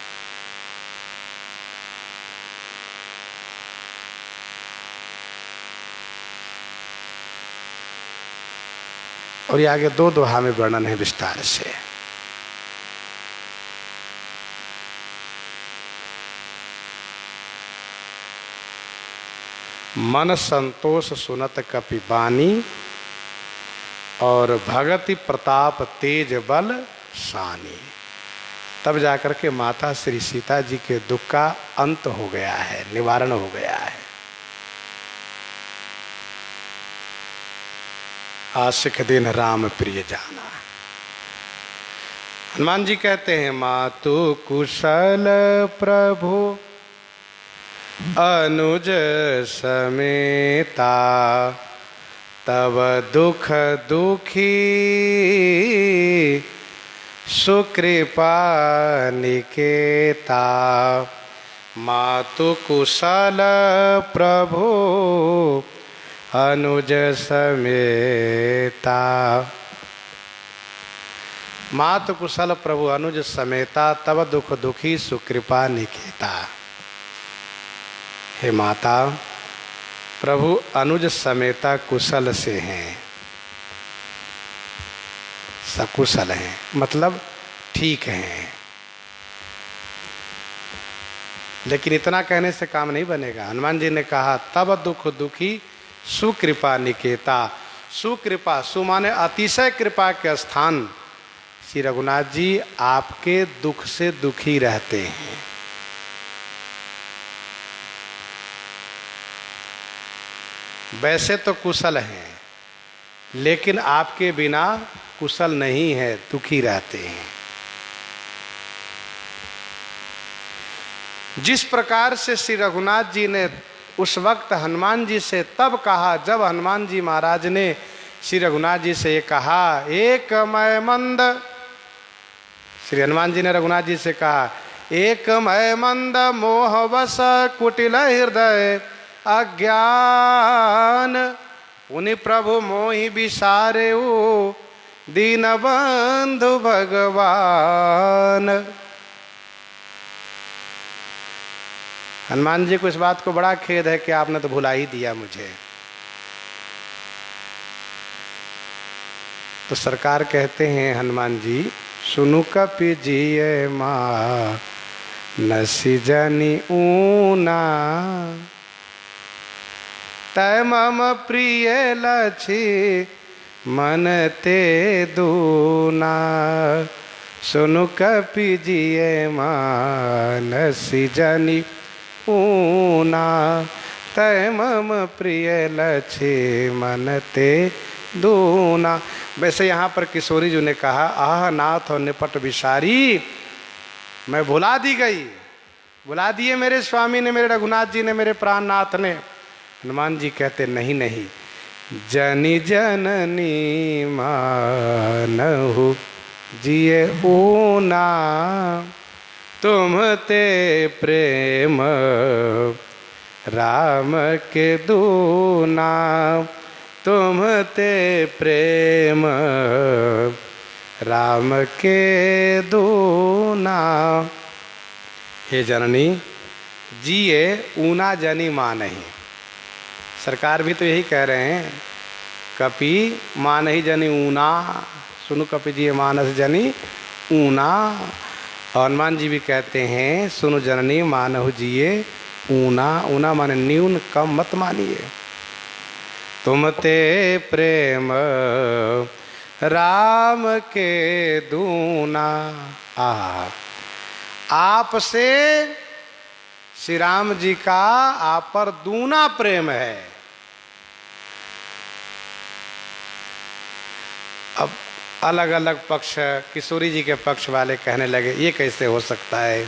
और ये आगे दो दोहा में वर्णन है विस्तार से। मन संतोष सुनत कपि बानी, और भगति प्रताप तेज बल सानी। तब जाकर के माता श्री सीता जी के दुख का अंत हो गया है, निवारण हो गया है। आशिक दिन राम प्रिय जाना। हनुमान जी कहते हैं, मातु कुशल प्रभु अनुज समेता, तब दुख दुखी सुकृपा निकेता। मातु कुशल प्रभु अनुज समेता। मात कुशल प्रभु अनुज समेता, तब दुख दुखी सुकृपा निकेता। हे माता, प्रभु अनुज समेता कुशल से हैं, सकुशल हैं, मतलब ठीक हैं। लेकिन इतना कहने से काम नहीं बनेगा। हनुमान जी ने कहा तब दुख दुखी सुकृपा निकेता। सुकृपा, सु माने अतिशय कृपा के स्थान श्री रघुनाथ जी आपके दुख से दुखी रहते हैं। वैसे तो कुशल हैं, लेकिन आपके बिना कुशल नहीं है, दुखी रहते हैं। जिस प्रकार से श्री रघुनाथ जी ने उस वक्त हनुमान जी से तब कहा, जब हनुमान जी महाराज ने श्री रघुनाथ जी से ये कहा, एक मैं मंद, श्री हनुमान जी ने रघुनाथ जी से कहा, एक मैं मंद मोहवश कुटिल हृदय अज्ञान, उनि प्रभु मोहि विसारे दीन बंधु भगवान। हनुमान जी को इस बात को बड़ा खेद है कि आपने तो भुला ही दिया मुझे। तो सरकार कहते हैं हनुमान जी, सुनु कपि जिय माँ नसी जनी ऊना, तय मम प्रिय लछि मन ते दूना। सुनु कपि जिय माँ नसी जनी ऊना, तय मम प्रिय लछि मन ते दूना। वैसे यहाँ पर किशोरी जी ने कहा, आह नाथ और निपट विसारी, मैं भुला दी गई, भुला दिए मेरे स्वामी ने, मेरे रघुनाथ जी ने, मेरे प्राणनाथ ने। हनुमान जी कहते नहीं नहीं, जनी जननी मानहु जिए ऊना, तुम ते प्रेम राम के दूना, तुम ते प्रेम राम के दूना। हे जननी, जिए ऊना जनी माँ नहीं। सरकार भी तो यही कह रहे हैं, कपि माँ नहीं जनी ऊना, सुनु कपि जिए मानस जनी ऊना। हनुमान जी भी कहते हैं, सुनु जननी मानहु जिए ऊना। ऊना माने न्यून, कम मत मानिए। तुम ते प्रेम राम के दूना। आपसे श्री राम जी का आप पर दूना प्रेम है। अब अलग अलग पक्ष, किशोरी जी के पक्ष वाले कहने लगे ये कैसे हो सकता है।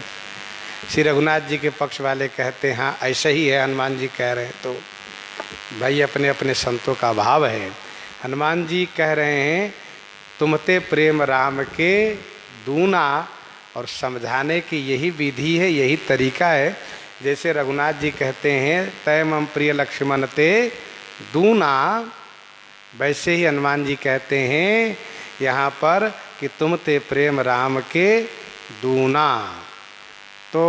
श्री रघुनाथ जी के पक्ष वाले कहते हैं हाँ ऐसा ही है, हनुमान जी कह रहे हैं। तो भाई अपने अपने संतों का भाव है। हनुमान जी कह रहे हैं तुमते प्रेम राम के दूना, और समझाने की यही विधि है, यही तरीका है। जैसे रघुनाथ जी कहते हैं तय मम प्रिय लक्ष्मण ते दूना, वैसे ही हनुमान जी कहते हैं यहाँ पर कि तुम ते प्रेम राम के दूना। तो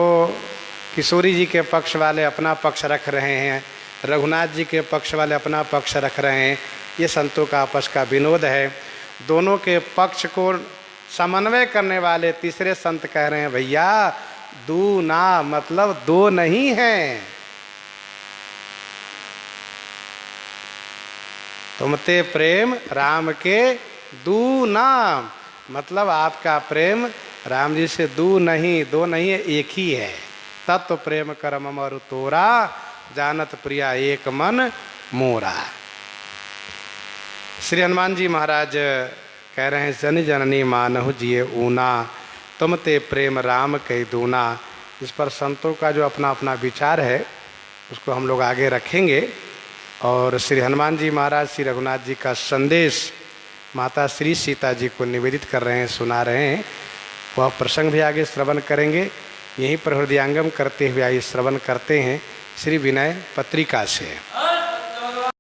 किशोरी जी के पक्ष वाले अपना पक्ष रख रहे हैं, रघुनाथ जी के पक्ष वाले अपना पक्ष रख रहे हैं। ये संतों का आपस का विनोद है। दोनों के पक्ष को समन्वय करने वाले तीसरे संत कह रहे हैं भैया दूना मतलब दो नहीं है। तुमते प्रेम राम के दूना मतलब आपका प्रेम राम जी से दो नहीं है, एक ही है। तत्व प्रेम करम मरु तोरा, जानत प्रिया एक मन मोरा। श्री हनुमान जी महाराज कह रहे हैं जन जननी मानहु जिए ऊना, तुम ते प्रेम राम कही दूना। इस पर संतों का जो अपना अपना विचार है उसको हम लोग आगे रखेंगे। और श्री हनुमान जी महाराज श्री रघुनाथ जी का संदेश माता श्री सीता जी को निवेदित कर रहे हैं, सुना रहे हैं। वह प्रसंग भी आगे श्रवण करेंगे। यहीं पर हृदयांगम करते हुए आइए श्रवण करते हैं श्री विनय पत्रिका से।